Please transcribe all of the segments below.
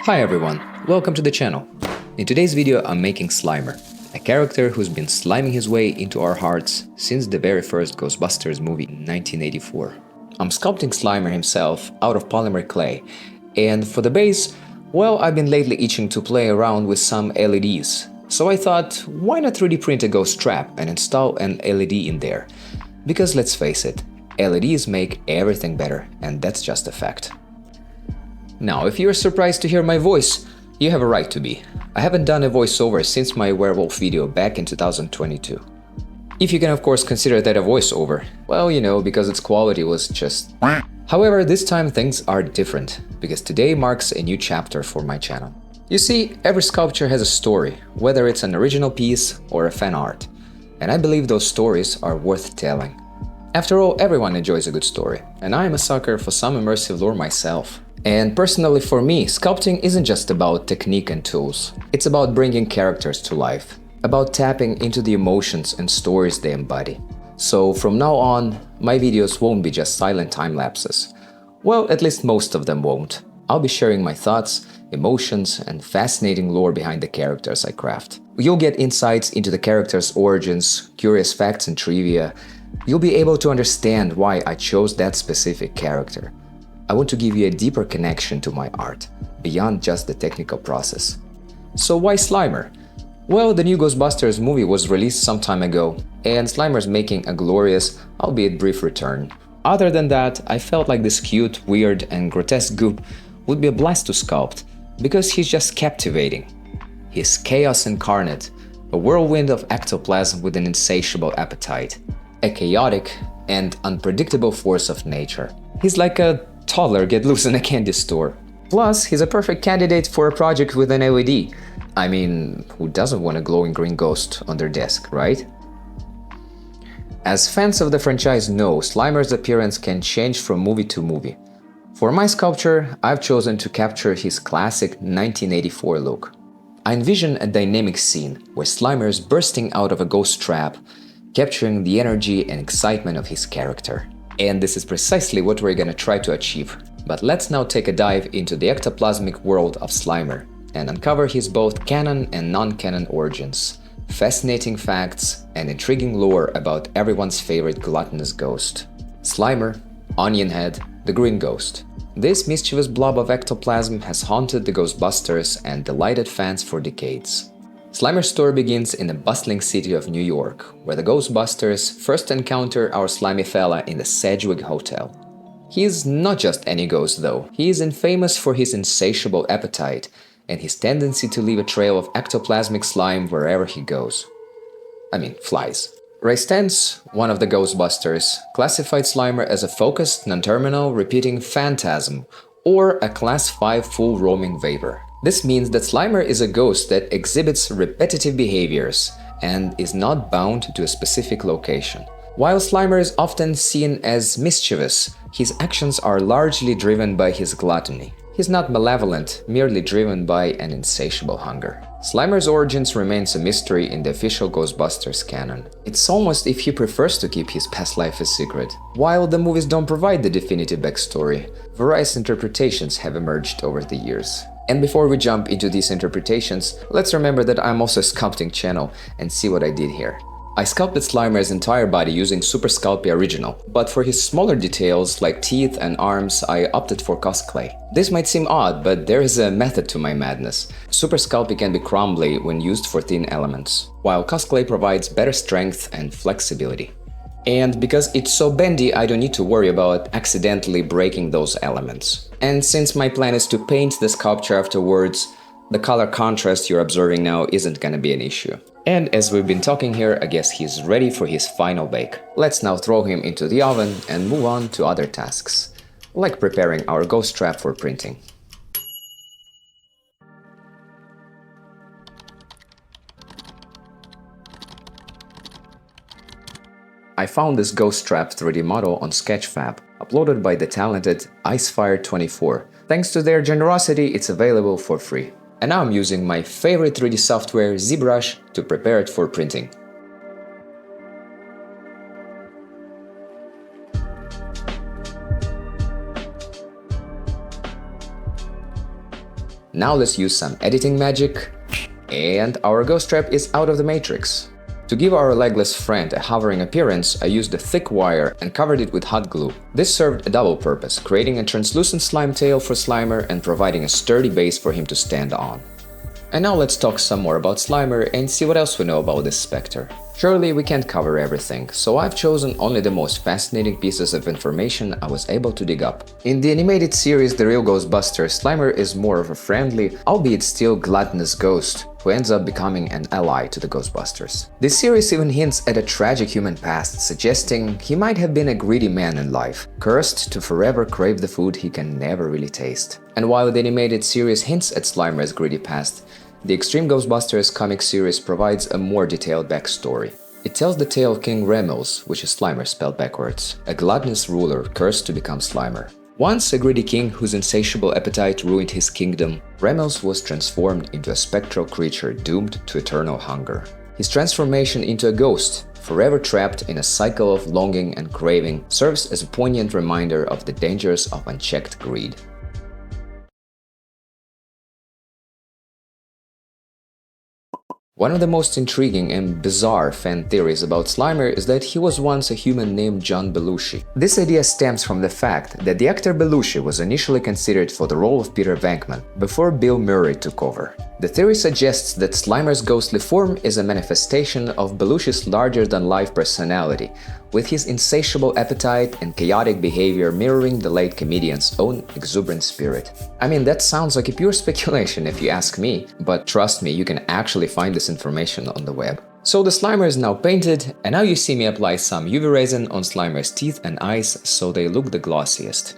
Hi everyone, welcome to the channel. In today's video I'm making Slimer, a character who's been sliming his way into our hearts since the very first Ghostbusters movie in 1984. I'm sculpting Slimer himself out of polymer clay, and for the base, well, I've been lately itching to play around with some LEDs. So I thought, why not 3D print a ghost trap and install an LED in there? Because let's face it, LEDs make everything better, and that's just a fact. Now, if you're surprised to hear my voice, you have a right to be. I haven't done a voiceover since my werewolf video back in 2022. If you can of course consider that a voiceover, well, you know, because its quality was just... However, this time things are different, because today marks a new chapter for my channel. You see, every sculpture has a story, whether it's an original piece or a fan art, and I believe those stories are worth telling. After all, everyone enjoys a good story, and I'm a sucker for some immersive lore myself. And personally for me, sculpting isn't just about technique and tools. It's about bringing characters to life, about tapping into the emotions and stories they embody. So from now on, my videos won't be just silent time lapses. Well, at least most of them won't. I'll be sharing my thoughts, emotions, and fascinating lore behind the characters I craft. You'll get insights into the characters' origins, curious facts and trivia. You'll be able to understand why I chose that specific character. I want to give you a deeper connection to my art, beyond just the technical process. So why Slimer? Well, the new Ghostbusters movie was released some time ago, and Slimer's making a glorious, albeit brief return. Other than that, I felt like this cute, weird, and grotesque goop would be a blast to sculpt, because he's just captivating. He's chaos incarnate, a whirlwind of ectoplasm with an insatiable appetite, a chaotic and unpredictable force of nature. He's like a toddler get loose in a candy store. Plus, he's a perfect candidate for a project with an LED. I mean, who doesn't want a glowing green ghost on their desk, right? As fans of the franchise know, Slimer's appearance can change from movie to movie. For my sculpture, I've chosen to capture his classic 1984 look. I envision a dynamic scene where Slimer is bursting out of a ghost trap, capturing the energy and excitement of his character. And this is precisely what we're gonna try to achieve. But let's now take a dive into the ectoplasmic world of Slimer and uncover his both canon and non-canon origins, fascinating facts, and intriguing lore about everyone's favorite gluttonous ghost. Slimer, Onion Head, the Green Ghost. This mischievous blob of ectoplasm has haunted the Ghostbusters and delighted fans for decades. Slimer's story begins in the bustling city of New York, where the Ghostbusters first encounter our slimy fella in the Sedgwick Hotel. He is not just any ghost though, he is infamous for his insatiable appetite and his tendency to leave a trail of ectoplasmic slime wherever he goes. I mean, flies. Ray Stantz, one of the Ghostbusters, classified Slimer as a focused, non-terminal, repeating phantasm, or a Class 5 full roaming vapor. This means that Slimer is a ghost that exhibits repetitive behaviors and is not bound to a specific location. While Slimer is often seen as mischievous, his actions are largely driven by his gluttony. He's not malevolent, merely driven by an insatiable hunger. Slimer's origins remains a mystery in the official Ghostbusters canon. It's almost if he prefers to keep his past life a secret. While the movies don't provide the definitive backstory, various interpretations have emerged over the years. And before we jump into these interpretations, let's remember that I'm also a sculpting channel and see what I did here. I sculpted Slimer's entire body using Super Sculpey Original, but for his smaller details like teeth and arms, I opted for CosClay. This might seem odd, but there is a method to my madness. Super Sculpey can be crumbly when used for thin elements, while CosClay provides better strength and flexibility. And because it's so bendy, I don't need to worry about accidentally breaking those elements. And since my plan is to paint the sculpture afterwards, the color contrast you're observing now isn't gonna be an issue. And as we've been talking here, I guess he's ready for his final bake. Let's now throw him into the oven and move on to other tasks, like preparing our ghost trap for printing. I found this ghost trap 3D model on Sketchfab, uploaded by the talented Icefire24. Thanks to their generosity, it's available for free. And now I'm using my favorite 3D software ZBrush to prepare it for printing. Now let's use some editing magic, and our ghost trap is out of the matrix. To give our legless friend a hovering appearance, I used a thick wire and covered it with hot glue. This served a double purpose, creating a translucent slime tail for Slimer and providing a sturdy base for him to stand on. And now let's talk some more about Slimer and see what else we know about this specter. Surely we can't cover everything, so I've chosen only the most fascinating pieces of information I was able to dig up. In the animated series The Real Ghostbusters, Slimer is more of a friendly, albeit still gluttonous ghost, who ends up becoming an ally to the Ghostbusters. This series even hints at a tragic human past, suggesting he might have been a greedy man in life, cursed to forever crave the food he can never really taste. And while the animated series hints at Slimer's greedy past, the Extreme Ghostbusters comic series provides a more detailed backstory. It tells the tale of King Remels, which is Slimer spelled backwards, a gluttonous ruler cursed to become Slimer. Once a greedy king whose insatiable appetite ruined his kingdom, Remels was transformed into a spectral creature doomed to eternal hunger. His transformation into a ghost, forever trapped in a cycle of longing and craving, serves as a poignant reminder of the dangers of unchecked greed. One of the most intriguing and bizarre fan theories about Slimer is that he was once a human named John Belushi. This idea stems from the fact that the actor Belushi was initially considered for the role of Peter Venkman, before Bill Murray took over. The theory suggests that Slimer's ghostly form is a manifestation of Belushi's larger-than-life personality, with his insatiable appetite and chaotic behavior mirroring the late comedian's own exuberant spirit. I mean, that sounds like a pure speculation if you ask me, but trust me, you can actually find this information on the web. So the Slimer is now painted, and now you see me apply some UV resin on Slimer's teeth and eyes so they look the glossiest.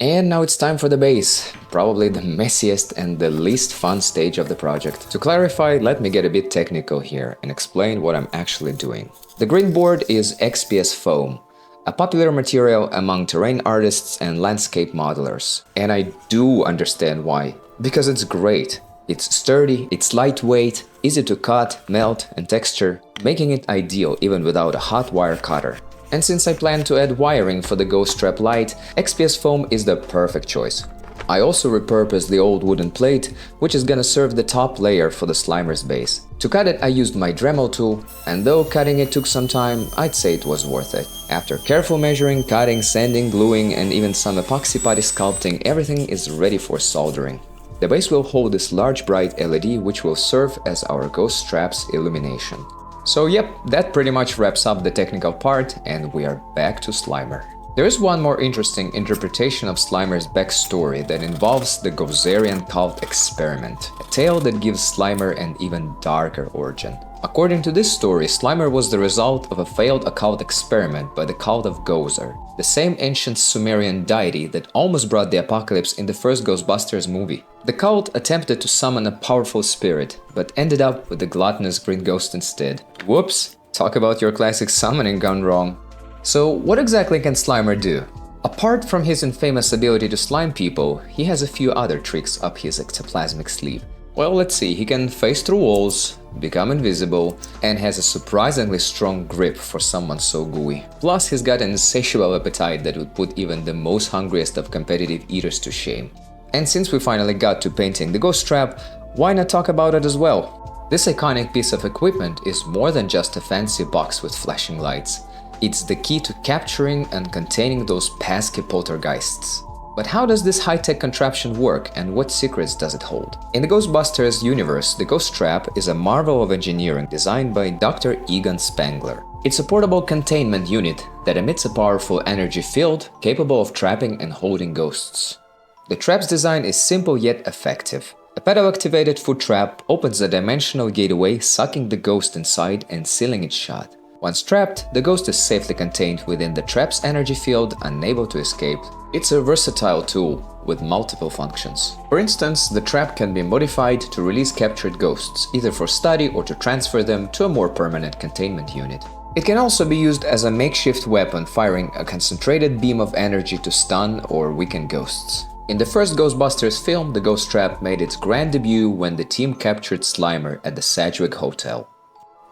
And now it's time for the base, probably the messiest and the least fun stage of the project. To clarify, let me get a bit technical here and explain what I'm actually doing. The green board is XPS foam, a popular material among terrain artists and landscape modelers. And I do understand why, because it's great. It's sturdy, it's lightweight, easy to cut, melt and texture, making it ideal even without a hot wire cutter. And since I plan to add wiring for the ghost trap light, XPS foam is the perfect choice. I also repurposed the old wooden plate, which is gonna serve the top layer for the Slimer's base. To cut it, I used my Dremel tool, and though cutting it took some time, I'd say it was worth it. After careful measuring, cutting, sanding, gluing, and even some epoxy putty sculpting, everything is ready for soldering. The base will hold this large bright LED, which will serve as our ghost trap's illumination. So yep, that pretty much wraps up the technical part, and we are back to Slimer. There is one more interesting interpretation of Slimer's backstory that involves the Gozerian cult experiment, a tale that gives Slimer an even darker origin. According to this story, Slimer was the result of a failed occult experiment by the cult of Gozer, the same ancient Sumerian deity that almost brought the apocalypse in the first Ghostbusters movie. The cult attempted to summon a powerful spirit, but ended up with the gluttonous green ghost instead. Whoops! Talk about your classic summoning gone wrong. So what exactly can Slimer do? Apart from his infamous ability to slime people, he has a few other tricks up his ectoplasmic sleeve. Well, let's see, he can phase through walls, become invisible, and has a surprisingly strong grip for someone so gooey. Plus, he's got an insatiable appetite that would put even the most hungriest of competitive eaters to shame. And since we finally got to painting the ghost trap, why not talk about it as well? This iconic piece of equipment is more than just a fancy box with flashing lights. It's the key to capturing and containing those pesky poltergeists. But how does this high-tech contraption work, and what secrets does it hold? In the Ghostbusters universe, the Ghost Trap is a marvel of engineering designed by Dr. Egon Spengler. It's a portable containment unit that emits a powerful energy field capable of trapping and holding ghosts. The trap's design is simple yet effective. A pedal-activated foot trap opens a dimensional gateway, sucking the ghost inside and sealing it shut. Once trapped, the ghost is safely contained within the trap's energy field, unable to escape. It's a versatile tool with multiple functions. For instance, the trap can be modified to release captured ghosts, either for study or to transfer them to a more permanent containment unit. It can also be used as a makeshift weapon, firing a concentrated beam of energy to stun or weaken ghosts. In the first Ghostbusters film, the Ghost Trap made its grand debut when the team captured Slimer at the Sedgwick Hotel.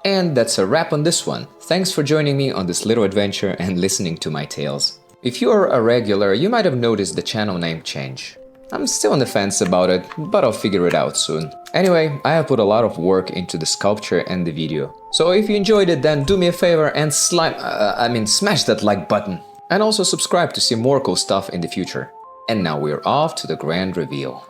And that's a wrap on this one. Thanks for joining me on this little adventure and listening to my tales. If you are a regular, you might have noticed the channel name change. I'm still on the fence about it, but I'll figure it out soon. Anyway, I have put a lot of work into the sculpture and the video. So if you enjoyed it, then do me a favor and smash that like button. And also subscribe to see more cool stuff in the future. And now we're off to the grand reveal.